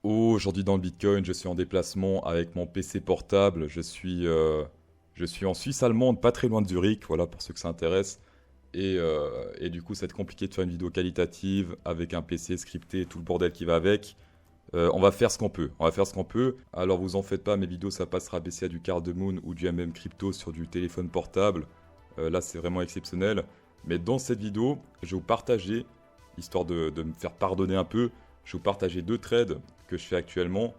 Aujourd'hui dans le Bitcoin, je suis en déplacement avec mon PC portable. Je suis en Suisse allemande, pas très loin de Zurich, voilà pour ceux que ça intéresse. Et du coup, ça va être compliqué de faire une vidéo qualitative avec un PC scripté et tout le bordel qui va avec. On va faire ce qu'on peut. On va faire ce qu'on peut. Alors vous en faites pas, mes vidéos ça passera baisser à du Cardamom ou du MM Crypto sur du téléphone portable. Là c'est vraiment exceptionnel. Mais dans cette vidéo, je vais vous partager, histoire de me faire pardonner un peu, je vais vous partager deux trades que je fais actuellement.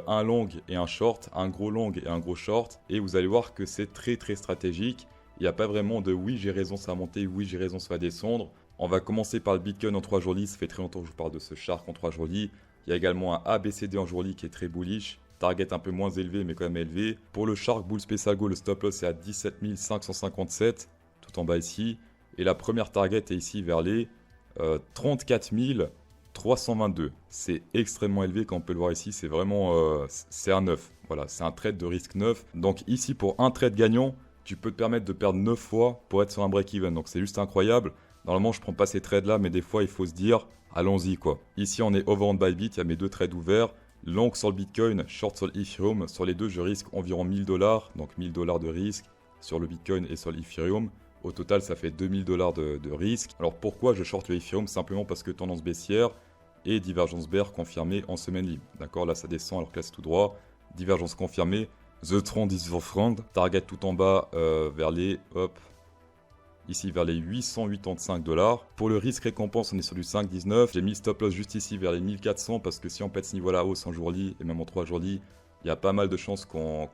Un long et un short, un gros long et un gros short. Et vous allez voir que c'est très très stratégique. Il n'y a pas vraiment de oui j'ai raison ça va monter, oui j'ai raison ça va descendre. On va commencer par le Bitcoin en 3 jours lit. Ça fait très longtemps que je vous parle de ce Shark en 3 jours lit. Il y a également un ABCD en jour lit qui est très bullish. Target un peu moins élevé mais quand même élevé. Pour le Shark Bull Special Go, le stop loss est à 17 557, tout en bas ici. Et la première target est ici vers les 34 322. C'est extrêmement élevé comme on peut le voir ici. C'est vraiment c'est un 9. Voilà, c'est un trade de risque 9. Donc ici pour un trade gagnant, tu peux te permettre de perdre 9 fois pour être sur un break-even. Donc c'est juste incroyable. Normalement, je prends pas ces trades là, mais des fois, il faut se dire, allons-y quoi. Ici, on est over on Bybit, il y a mes deux trades ouverts. Long sur le Bitcoin, short sur l'Ethereum. Sur les deux, je risque environ 1000 $, donc 1000 $ de risque sur le Bitcoin et sur l'Ethereum. Au total, ça fait 2000 $ de risque. Alors pourquoi je short le Ethereum? Simplement parce que tendance baissière et divergence bear confirmée en semaine libre. D'accord, là ça descend alors que là c'est tout droit. Divergence confirmée. The trend is your friend. Target tout en bas vers les, hop, ici vers les 885 $. Pour le risque récompense, on est sur du 5,19. J'ai mis le stop loss juste ici vers les 1400 parce que si on pète ce niveau là hausse en jour lit et même en 3 jours lit, il y a pas mal de chances qu'on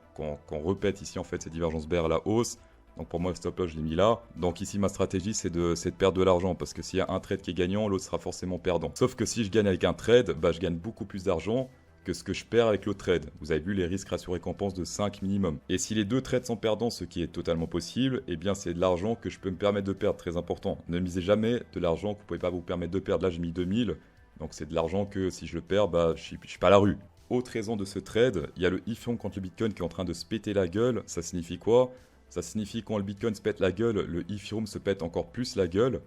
repète ici en fait ces divergences bear à la hausse. Donc pour moi le stop loss je l'ai mis là. Donc ici ma stratégie c'est de perdre de l'argent parce que s'il y a un trade qui est gagnant, l'autre sera forcément perdant. Sauf que si je gagne avec un trade, bah, je gagne beaucoup plus d'argent que ce que je perds avec l'autre trade. Vous avez vu les risques ratio récompense de 5 minimum. Et si les deux trades sont perdants, ce qui est totalement possible, eh bien c'est de l'argent que je peux me permettre de perdre, très important. Ne misez jamais de l'argent que vous ne pouvez pas vous permettre de perdre. Là j'ai mis 2000, donc c'est de l'argent que si je le perds, bah, je suis pas à la rue. Autre raison de ce trade, il y a le Ethereum contre le Bitcoin qui est en train de se péter la gueule. Ça signifie quoi? Ça signifie quand le Bitcoin se pète la gueule, le Ethereum se pète encore plus la gueule.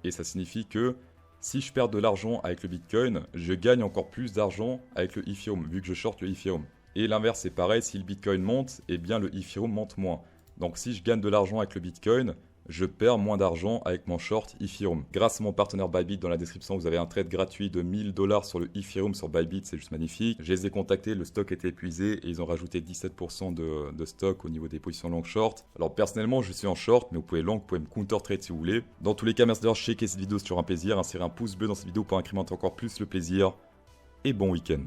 Et ça signifie que si je perds de l'argent avec le Bitcoin, je gagne encore plus d'argent avec le Ethereum, vu que je short le Ethereum. Et l'inverse c'est pareil, si le Bitcoin monte, eh bien le Ethereum monte moins. Donc si je gagne de l'argent avec le Bitcoin, je perds moins d'argent avec mon short Ethereum. Grâce à mon partenaire Bybit, dans la description, vous avez un trade gratuit de 1000 $ sur le Ethereum sur Bybit, c'est juste magnifique. Je les ai contactés, le stock était épuisé et ils ont rajouté 17% de stock au niveau des positions long short. Alors personnellement, je suis en short, mais vous pouvez long, vous pouvez me counter trade si vous voulez. Dans tous les cas, merci d'avoir checké cette vidéo, c'est toujours un plaisir. Insérez un pouce bleu dans cette vidéo pour incrémenter encore plus le plaisir. Et bon week-end.